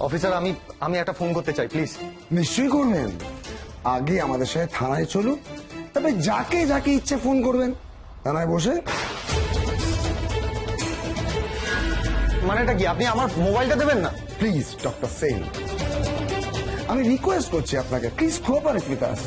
Officer আমি আমি একটা ফোন করতে চাই প্লিজ। নিশ্চয়ই করবেন, আগে আমাদের সাথে থানায় চলুন, তবে যাকে যাকে ইচ্ছে ফোন করবেন থানায় বসে। মানেটা কি, আপনি আমার মোবাইলটা দেবেন না? প্লিজ ডক্টর সেন, আমি রিকোয়েস্ট করছি আপনাকে, please cooperate with us.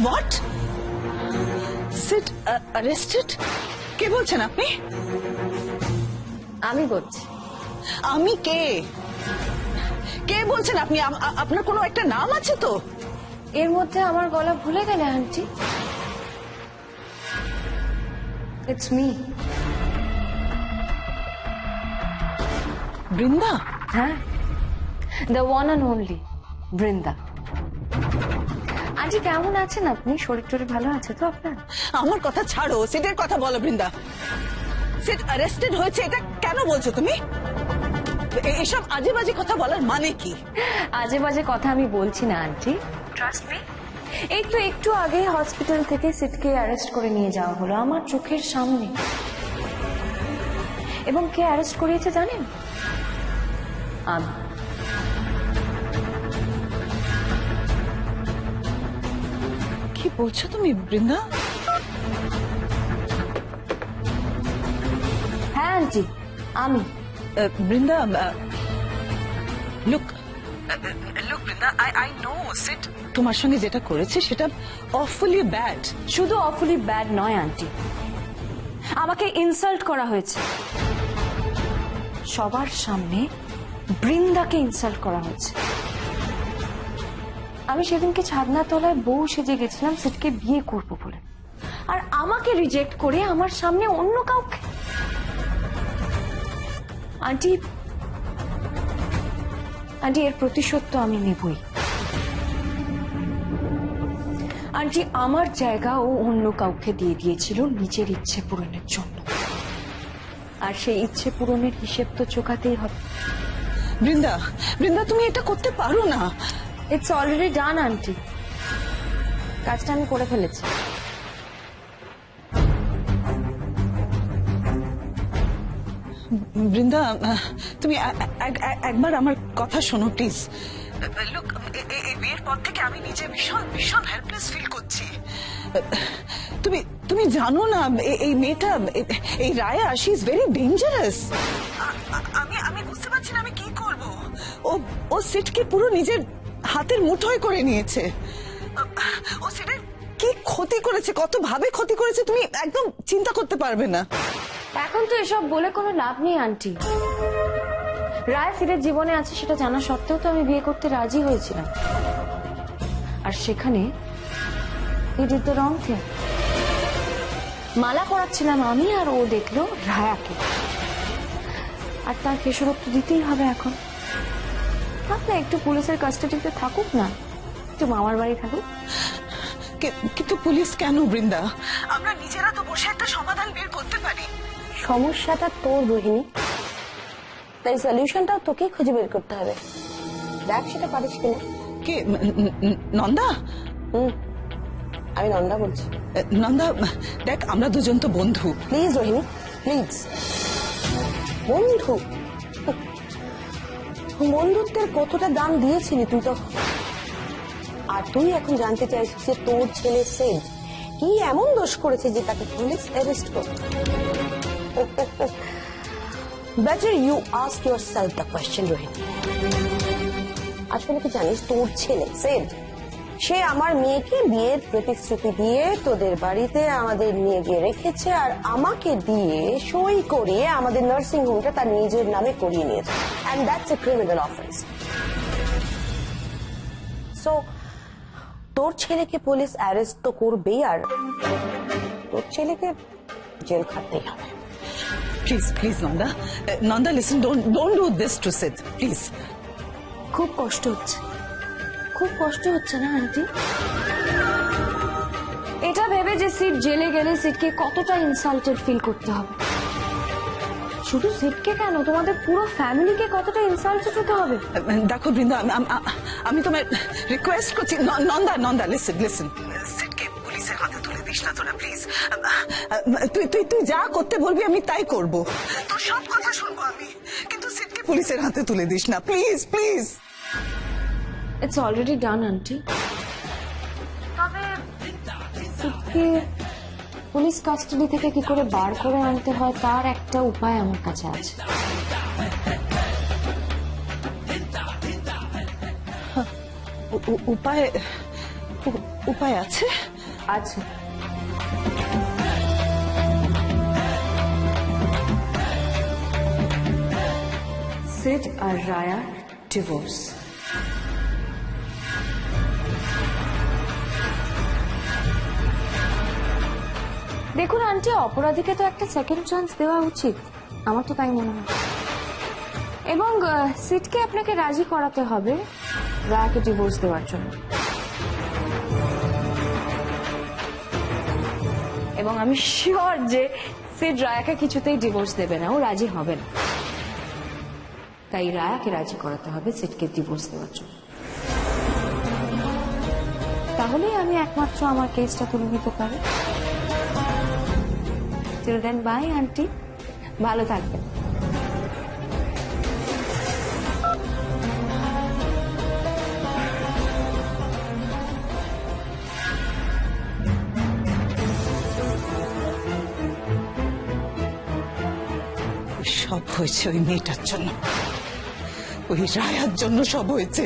What? SIT arrested? কে বলছেন আপনি? আমি বলছি। আমি কে? কে বলছেন আপনি? আপনার কোনো একটা নাম আছে তো? এর মধ্যে আমার গলা ভুলে গেলে আন্টি? It's me. বৃন্দা? হ্যাঁ, the one and only Brinda. Auntie কেমন আছেন আপনি? শরীর টরীর ভালো আছে তো আপনার? আমার কথা ছাড়ো, সিটের কথা বলো বৃন্দা। সিট অ্যারেস্টেড হয়েছে এটা কেন বলছো তুমি? এসব আজে বাজে কথা বলার মানে কি? আজে বাজে কথা আমি বলছি না আন্টি, ট্রাস্ট মি। এই তো একটু আগে হসপিটাল থেকে সিটকে অ্যারেস্ট করে নিয়ে যাওয়া হলো আমার চোখের সামনে। এবং কে অ্যারেস্ট করিয়েছে জানেন? আমি। কি বলছো তুমি বৃন্দা? হ্যাঁ আন্টি, আমি। Brinda, look Brinda, I know Sid তোমার সঙ্গে যেটা করেছে সেটা অফুলি ব্যাড। শুধু অফুলি ব্যাড নয় আন্টি, আমাকে ইনসাল্ট করা হয়েছে। সবার সামনে বৃন্দাকে ইনসাল্ট করা হয়েছে। আমি সেদিনকে ছাদনা তলায় বউ সেজে গেছিলাম সিটকে বিয়ে করব বলে, আর আমাকে রিজেক্ট করে আমার সামনে অন্য কাউকে। আন্টি আন্টি এর প্রতিশোধ তো আমি নেবই। আন্টি আমার জায়গা ও অন্য কাউকে দিয়ে দিয়েছিল নিজের ইচ্ছে পূরণের জন্য, আর সেই ইচ্ছে পূরণের হিসেব তো চোকাতেই হবে। বৃন্দা, বৃন্দা তুমি এটা করতে পারো না। ইটস অলরেডি ডান আন্টি, কাজটা আমি করে ফেলেছি। বৃন্দা, তুমি একবার আমার কথা শোনো প্লিজ। লুক, এই বিয়ের পর থেকে আমি নিজে ভীষণ ভীষণ হেল্পলেস ফিল করছি। তুমি তুমি জানো না এই মেয়েটা, এই Raya, she is very dangerous. আমি বুঝতে পারছি না আমি কি করব। ও সিটকে পুরো নিজের হাতের মুঠোয় করে নিয়েছে। ও সিটের কি ক্ষতি করেছে, কত ভাবে ক্ষতি করেছে তুমি একদম চিন্তা করতে পারবে না। এখন তো এসব বলে কোনো লাভ নেই আন্টি। রায় সিটের জীবনে আছে সেটা জানা সত্ত্বেও তো আমি বিয়ে করতে রাজি হয়েছিলাম, আর সেখানে he did the wrong thing. মালা পরাচ্ছিলাম আমি, আর ও দেখলো রায়াকে, আর তার খেসারত দিতেই হবে। এখন আপনার একটু পুলিশের কাস্টাডিতে থাকুক না, একটু মামার বাড়ি থাকুক। কিন্তু পুলিশ কেন বৃন্দা? আমরা নিজেরা তো বসে একটা সমাধান বের করতে পারি। সমস্যাটা তোর রোহিণী, তাই সলিউশনটা তোকেই খুঁজে বের করতে হবে। দেখ সেটা পারিস কিনা। কে? নন্দা? আমি নন্দা বলছি। নন্দা দেখ, আমরা দুজন তো বন্ধু। Please Rohini, please. বন্ধু? বন্ধুত্বের কতটা দাম দিয়েছিলি তুই তখন, আর তুই এখন জানতে চাইছিস যে তোর ছেলে সেদ কি এমন দোষ করেছে যে তাকে পুলিশ অ্যারেস্ট করবে। Better you ask yourself the question, Rohini. আসলে কি জানিস, তোর ছেলে সেদ, সে আমার মেয়েকে বিয়ের প্রতিশ্রুতি দিয়ে তোদের বাড়িতে আমাদের নিয়ে গিয়ে রেখেছে, আর আমাকে দিয়ে সই করিয়ে আমাদের নার্সিং হোমটা তার নিজের নামে করিয়ে নিয়েছে। And that's a criminal offense. So, তোর ছেলেকে পুলিশ অ্যারেস্ট তো করবেই, আর তোর ছেলেকে জেল খাটতেই হবে। Please please Nanda, Nanda listen, don't do this to Sid, please. খুব কষ্ট হচ্ছে, খুব কষ্ট হচ্ছে না আন্টি? এটা ভেবে যে সিট জেলে গেলে সিটকে কতটা ইনসাল্টেড ফিল করতে হবে। শুধু সিটকে কেন, তোমাদের পুরো ফ্যামিলিকে কতটা ইনসাল্টেড হতে হবে। দেখো বৃন্দা, আমি তোমায় রিকোয়েস্ট করছি, নন্দা নন্দা লিসেন লিসেন, সিটকে পুলিশের হাতে তুলে দিস না তোরা প্লিজ। তুই তুই তুই যা করতে বলবি আমি তাই করব, তোর সব কথা শুনবো আমি, কিন্তু সিটকে পুলিশের হাতে তুলে দিস না please please. It's already done aunty. তবে সিটকে পুলিশ কাস্টাডি থেকে কি করে বার করে আনতে হয় তার একটা উপায় আমার কাছে আছে। উপায় উপায় আছে? আছে। সিড আর রায়া ডিভোর্স। দেখুন আন্টি, অপরাধীকে তো একটা সেকেন্ড চান্স দেওয়া উচিত, আমার তো তাই মনে হয়। এবং সিটকে আপনাকে রাজি করাতে হবে রায়াকে ডিভোর্স দেওয়ার জন্য। এবং আমি শিওর যে সিট রায়াকে কিছুতেই ডিভোর্স দেবে না, ও রাজি হবে না। তাই রায়াকে রাজি করাতে হবে সিটকে ডিভোর্স দেওয়ার জন্য। তাহলেই আমি একমাত্র আমার কেসটা তুলে নিতে পারি। Till then, bye, আন্টি, ভালো থাকবেন। সব হয়েছে ওই মেয়েটার জন্য, ওই রায়ার জন্য সব হয়েছে।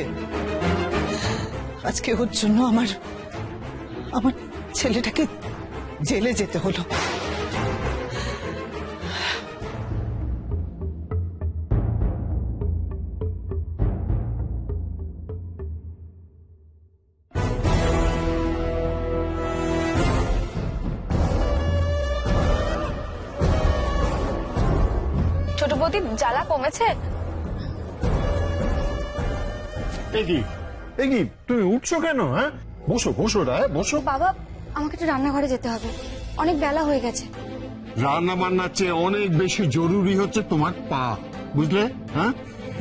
আজকে ওর জন্য আমার আমার ছেলেটাকে জেলে যেতে হলো। ছোট বৌদি, জ্বালা কমেছে? এ কি তুমি উঠছো কেন? হ্যাঁ, বসো বসো রায়, বসো। বাবা, আমাকে একটু রান্নাঘরে যেতে হবে, অনেক বেলা হয়ে গেছে। রান্না বান্নার চেয়ে অনেক বেশি জরুরি হচ্ছে তোমার পা, বুঝলে? হ্যাঁ,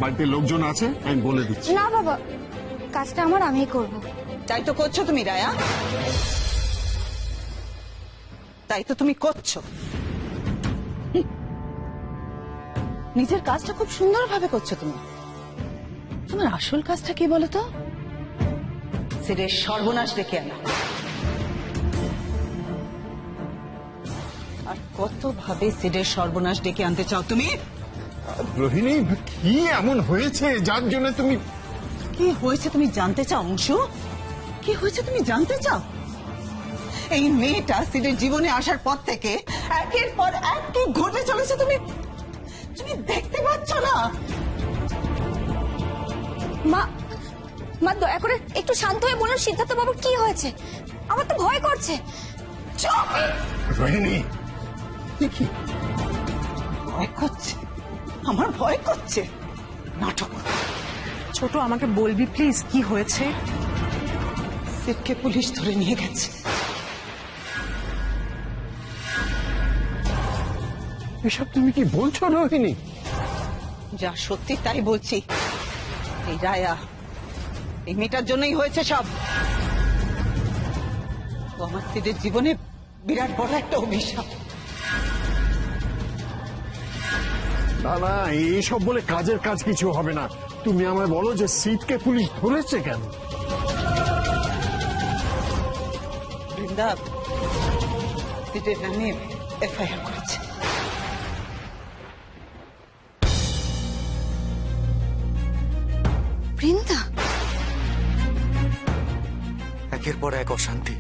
বাড়িতে লোকজন আছে, আমি বলে দিচ্ছি। না বাবা, কাজটা আমিই করব। তাই তো করছো তুমি রায়া, তাই তো তুমি করছো। নিজের কাজটা খুব সুন্দরভাবে করছো তুমি। তোমার আসল কাজটা কি বলো তো? সিরের সর্বনাশ ডেকে আনা। আর কত ভাবে সিরের সর্বনাশ ডেকে আনতে চাও তুমি? রোহিণী, কি এমন হয়েছে যার জন্য তুমি? কি হয়েছে তুমি জানতে চাও অংশু? কি হয়েছে তুমি জানতে চাও? এই মেয়েটা সিরের জীবনে আসার পর থেকে একের পর এক কি ঘটে চলেছে তুমি তুমি দেখতে পাচ্ছ না? মা, মা দয়া করে একটু শান্ত হয়ে বলুন সিদ্ধার্থ বাবু কি হয়েছে, আমার তো ভয় করছে। চুপ! রোহিণী, কি ভয় করছে? আমার ভয় করছে? নাটক। ছোট, আমাকে বলবি প্লিজ কি হয়েছে? সিটকে পুলিশ ধরে নিয়ে গেছে। এসব তুমি কি বলছো রোহিণী? যা সত্যি তাই বলছি। এই রায়া, এই মেয়েটার জন্যই হয়েছে সব। ও আমার সিটের জীবনে বিরাট বড় একটা অভিশাপ। না না, এইসব বলে কাজের কাজ কিছু হবে না। তুমি আমায় বলো যে সিটকে পুলিশ ধরেছে কেন? বৃন্দা সিটের নামে এফআইআর করেছে। বৃন্দা, একের পর এক অশান্তি,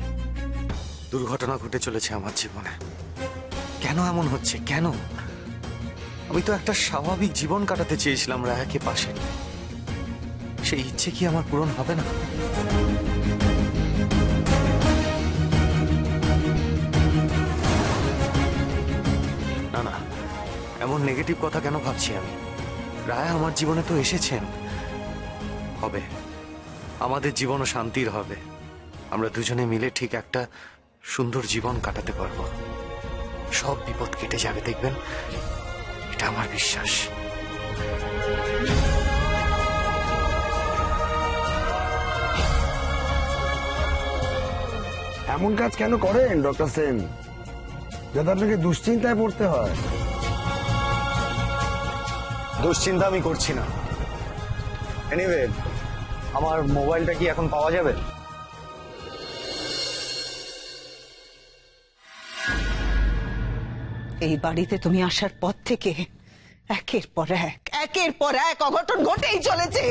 দুর্ঘটনা ঘটে চলেছে আমার জীবনে। কেন এমন হচ্ছে? কেন? আমি তো একটা স্বাভাবিক জীবন কাটাতে চেয়েছিলাম রায়াকে পাশে। সেই ইচ্ছে কি আমার পূরণ হবে না? না না, এমন নেগেটিভ কথা কেন ভাবছি আমি? রায়া আমার জীবনে তো এসেছেন। হবে আমাদের জীবনও শান্তির হবে। আমরা দুজনে মিলে ঠিক একটা সুন্দর জীবন কাটাতে পারবো। সব বিপদ কেটে যাবে, দেখবেন, এটা আমার বিশ্বাস। এমন কাজ কেন করেন ডক্টর সেন, যাতে আপনাকে দুশ্চিন্তায় পড়তে হয়? দুশ্চিন্তা আমি করছি না। এনিওয়ে, আমার মোবাইলটা কি এখন পাওয়া যাবে? এই বাড়িতে তুমি আসার পর থেকে একের পর এক অঘটন ঘটেই চলেছে।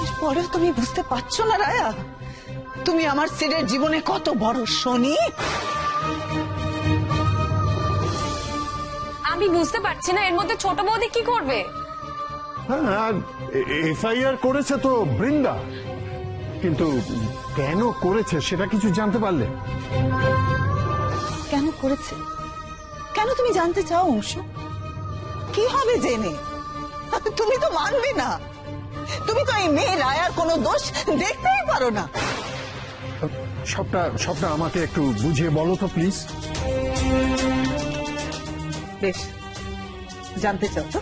এরপরেও তুমি বুঝতে পারছো না রায়া, তুমি আমার সিডের জীবনে কত বড় শনি? আমি বুঝতে পারছি না এর মধ্যে ছোট বৌদি কি করবে। হ্যাঁ, এফআইআর করেছে তো বৃন্দা, কিন্তু কেন করেছে সেটা কিছু জানতে পারলে? কেন করেছে? কেন তুমি জানতে চাও অংশু? কি হবে জেনে? তুমি তো মানবে না। তুমি তো এই মেয়ে রায়ার কোনো দোষ দেখতেই পারো না। সবটা আমাকে একটু বুঝিয়ে বলো তো প্লিজ। বেশ, জানতে চাও তো?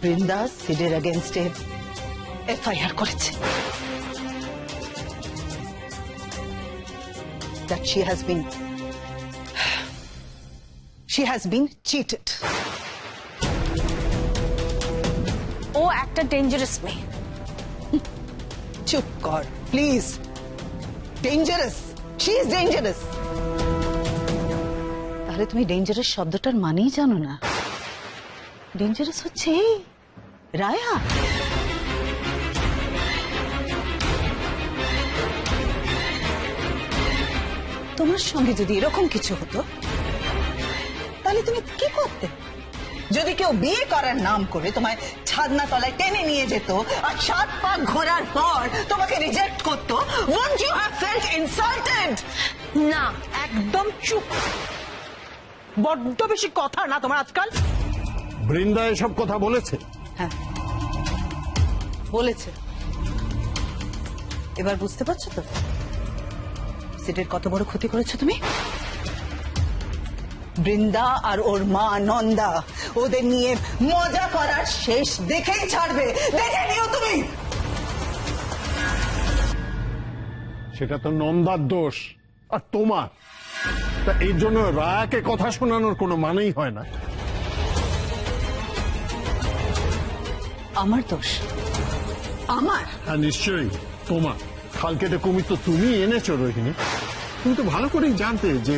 বৃন্দা সিডের এগেইনস্টে এফআইআর করেছে। That she has been cheated. ও একটা ডেঞ্জারাস মেয়ে। চুপ কর please. Dangerous, she is dangerous. তাহলে তুমি ডেঞ্জারাস শব্দটার মানেই জানো না? ডেঞ্জারাস হচ্ছে এই রায়া। তোমার সঙ্গে যদি এরকম কিছু হতো তাহলে তুমি কি করতে? যদি কেউ বিয়ে করার নাম করে তোমায় ছাদনা তলায় টেনে নিয়ে যেত আর 7 পাক ঘোরার পর তোমাকে রিজেক্ট করতো, wouldn't you have felt insulted? না, একদম চুপ। বড্ড বেশি কথা না তোমার আজকাল। বৃন্দা এসব কথা বলেছে? হ্যাঁ বলেছে। এবার বুঝতে পারছো তো সিডের কত বড় ক্ষতি করেছো তুমি? বৃন্দা আর ওর মা নন্দা ওদের নিয়ে মজা করার শেষ দেখেই ছাড়বে। দেখে নিও তুমি। সেটা তো নন্দার দোষ আর তোমার। তা এই জন্য রায়াকে কথা শোনানোর কোনো মানেই হয় না। আমার দোষ? আমার? হ্যাঁ নিশ্চয়ই তোমার। খাল কেটে কুমির তো তুমি এনেছো রোহিণী। তুমি তো ভালো করেই জানতে যে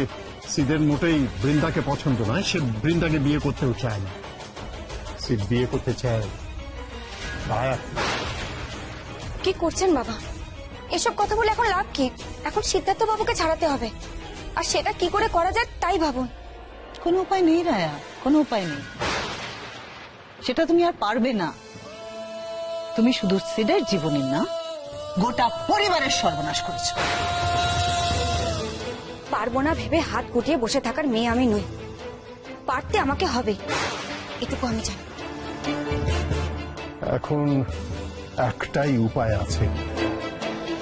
সিদের মোটেই বৃন্দাকে পছন্দ নয়, সে বৃন্দাকে বিয়ে করতেও চায় না। সিদ বিয়ে করতে চায় রায়া। কি করছেন বাবা? এসব কথা বলে এখন লাভ কি? এখন সিদ্ধার্থ বাবুকে ছাড়াতে হবে, আর সেটা কি করে করা যায় তাই ভাবুন। কোনো উপায় নেই রায়া, কোনো উপায় নেই। সেটা তুমি আর পারবে না। তুমি শুধু সিডের জীবনের না, গোটা পরিবারের সর্বনাশ করেছো। পারবো না ভেবে হাত গুটিয়ে বসে থাকার মেয়ে আমি নই। পারতে আমাকে হবে, এটুকু আমি জানি। এখন একটাই উপায় আছে,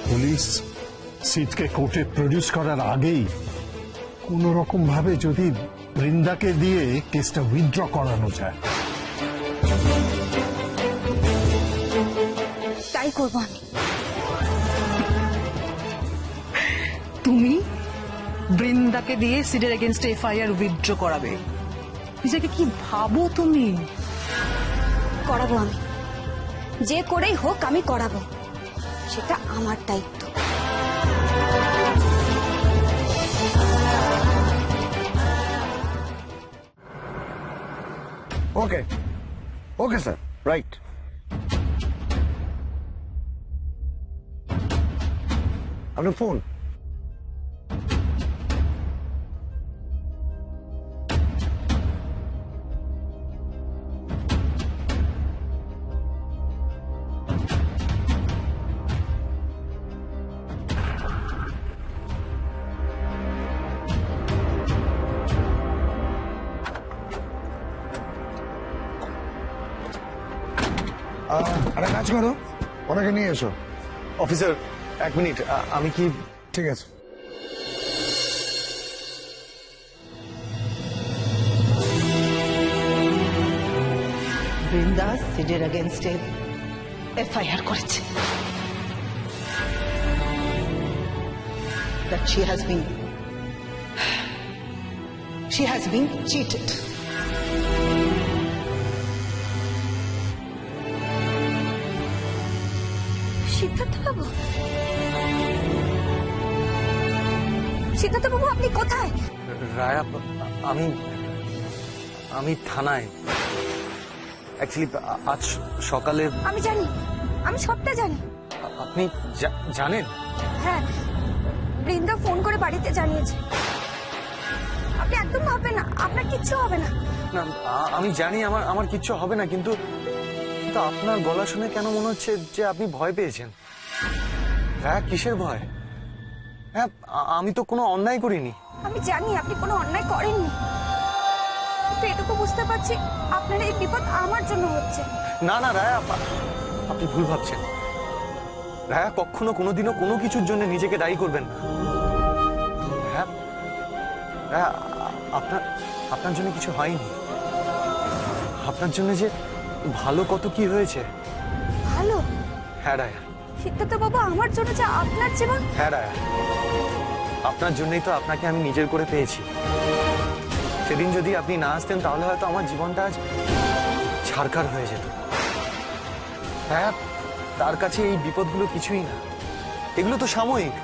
পুলিশ সিটকে কোর্টে প্রডিউস করার আগেই কোন রকম ভাবে যদি বৃন্দাকে দিয়ে কেসটা উইথড্র করানো যায়। তাই করবো আমি। তুমি বৃন্দাকে দিয়ে সিডের এগেইনস্টে এফআইআর উইথড্র করাবে? নিজেকে কি ভাবো তুমি? করাবো আমি, যে করেই হোক আমি করাবো। সেটা আমার দায়িত্ব। ওকে ওকে স্যার, রাইট। আপনার ফোন। আরে কাজ করো, ওনাকে নিয়ে এসো। অফিসার, এক মিনিট, আমি কি ঠিক আছে। বৃন্দা সিডের এগেনস্টে এফআইআর করেছে that she has been cheated. Siddharth বাবু, সিদ্ধার্থ বাবু আপনি কোথায়? রায়া, আমি আমি থানায়। অ্যাকচুয়ালি আজ সকালে। আমি জানি, আমি সবটা জানি। আপনি জানেন? হ্যাঁ, বৃন্দা ফোন করে বাড়িতে জানিয়েছে। আপনি একদম ভাববেন না, আপনার কিচ্ছু হবে না। না, আমি জানি আমার কিচ্ছু হবে না, কিন্তু আপনার গলা শুনে কেন মনে হচ্ছে যে আপনি ভয় পেয়েছেন? হ্যাঁ, কিসের ভয়? হ্যাঁ, আমি তো কোনো অন্যায় করিনি। আমি জানি আপনি কোনো অন্যায় করেননি, কিন্তু এটুকু বুঝতে পারছি আপনার এই বিপদ আমার জন্য হচ্ছে। না না রায়া, আপনি ভুল ভাবছেন। রায়া, কখনো কোনোদিনও কোনো কিছুর জন্য নিজেকে দায়ী করবেন না। রায়া, আপনার জন্য কিছু হয়নি। আপনার জন্য যে ভালো কত কি হয়েছে। ভালো? হ্যাঁ রায়া। সিদ্ধার্থ বাবু, আমার জন্য যে আপনার জীবন। হ্যাঁ রায়া, আপনার জন্যই তো আপনাকে আমি নিজের করে পেয়েছি। সেদিন যদি আপনি না আসতেন তাহলে হয়তো আমার জীবনটা আজ ছারখার হয়ে যেত। হ্যাঁ, তার কাছে এই বিপদগুলো কিছুই না, এগুলো তো সাময়িক।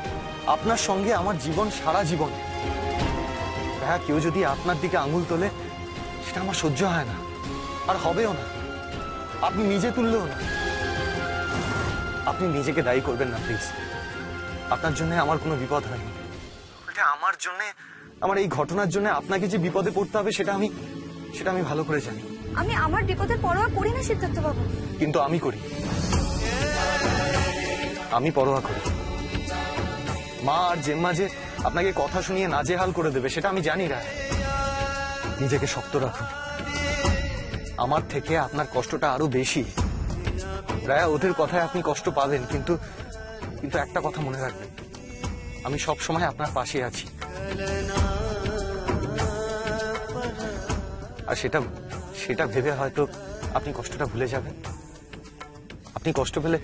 আপনার সঙ্গে আমার জীবন সারা জীবন। হ্যাঁ, কেউ যদি আপনার দিকে আঙুল তোলে সেটা আমার সহ্য হয় না, আর হবেও না। আপনি নিজে তুললেও না। আপনি নিজেকে দায়ী করবেন না প্লিজ। আপনার জন্য আমার কোনো বিপদ হয়নি। আমার জন্য, আমার এই ঘটনার জন্য আপনাকে যে বিপদে পড়তে হবে সেটা আমি ভালো করে জানি। আমি আমার বিপদের পরোয়া করি না সিদ্ধার্থ বাবু। কিন্তু আমি করি, আমি পরোয়া করি। মা আর জেম্মা যে আপনাকে কথা শুনিয়ে নাজেহাল করে দেবে সেটা আমি জানি না। নিজেকে শক্ত রাখুন। আমার থেকে আপনার কষ্টটা আরো বেশি। রায়া, ওদের কথায় আপনি কষ্ট পাবেন, কিন্তু একটা কথা মনে রাখবেন, আমি সব সময় আপনার পাশে আছি। আর সেটা ভেবে হয়তো আপনি কষ্টটা ভুলে যাবেন। আপনি কষ্ট পেলে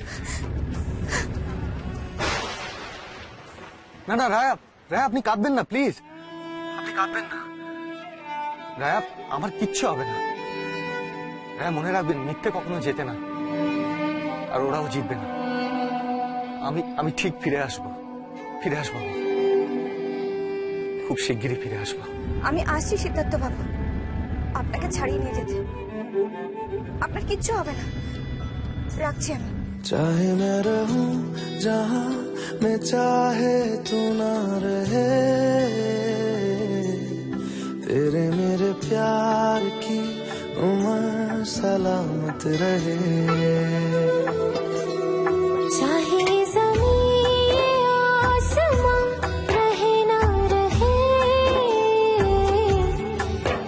না না রায়া, আপনি কাঁদবেন না প্লিজ, আপনি কাঁদবেন না। রায়া, আমার কিচ্ছু হবে না। রায়া, মনে রাখবেন, মিথ্যে কখনো জেতে না, আর ওরাও জিতবে না। আমি ঠিক ফিরে আসবো। খুব শিগগিরই ফিরে আসবো। আমি আসছি সিদ্ধার্থ বাবু, আপনাকে ছাড়িয়ে নিয়ে যেতে। আপনার কিচ্ছু হবে না, রাখছি আমি। चाहे मैं रहूं जहां मैं चाहे तू ना रहे, तेरे मेरे प्यार की उम्र सलामत रहे। चाहे ज़मीन आसमां रहे ना रहे,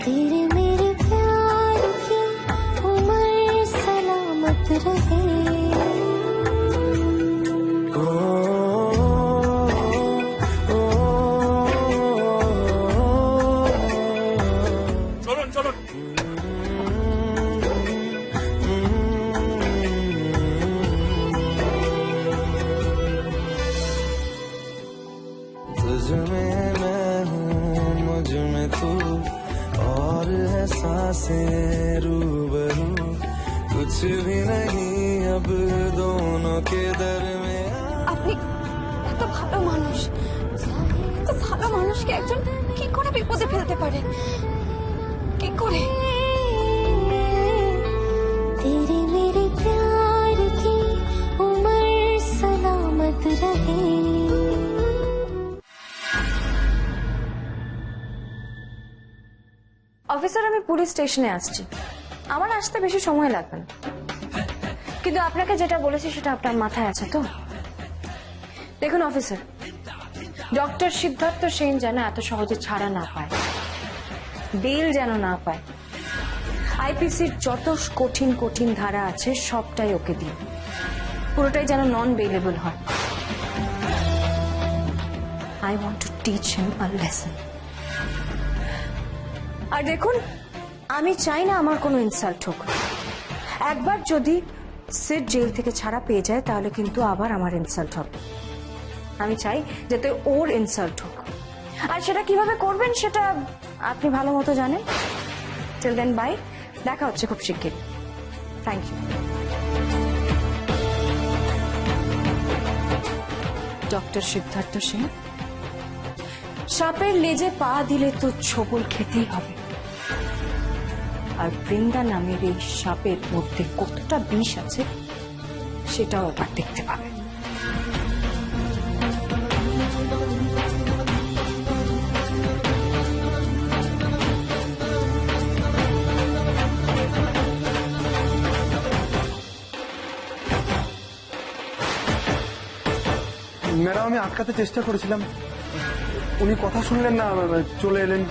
तेरे मेरे प्यार की उम्र सलामत रहे। तुझ में मैं हूँ, मुझ में तू, और है सांसें रूबरू। कुछ भी नहीं अब दोनों के दरमियां। আপনি এত ভালো মানুষ, এত ভালো মানুষকে একজন কি করে বিপদে ফেলতে পারে? কি করে? तेरे मेरे प्यार की उम्र सलामत रहे। অফিসার, আমি পুলিশ স্টেশনে আসছি। আমার আসতে বেশি সময় লাগবে না, কিন্তু আপনাকে যেটা বলেছি সেটা আপনার মাথায় আছে তো? দেখুন অফিসার, ডক্টর সিদ্ধার্থ সেন যেন এত সহজে ছাড়া না পায়, বেল যেন না পায়, আইপিসির যত কঠিন কঠিন ধারা আছে সবটাই ওকে দিন, পুরোটাই যেন নন বেলেবল হয়। I want to teach him a lesson. আর দেখুন, আমি চাই না আমার কোনো ইনসাল্ট হোক। একবার যদি সিড জেল থেকে ছাড়া পেয়ে যায় তাহলে কিন্তু আবার আমার ইনসাল্ট হবে। আমি চাই যাতে ওর ইনসাল্ট হোক, আর সেটা কিভাবে করবেন সেটা আপনি ভালো মতো জানেন। টিল দেন বাই, দেখা হচ্ছে খুব শিগগির। Thank you. Doctor Siddharth Singh, সাপের লেজে পা দিলে তো ছোবল খেতেই হবে, আর বৃন্দা নামের এই সাপের মধ্যে কতটা বিষ আছে সেটাও আবার দেখতে পাবে। ম্যাডাম, আমি আটকাতে চেষ্টা করেছিলাম, উনি কথা শুনলেন না, চলে এলেন।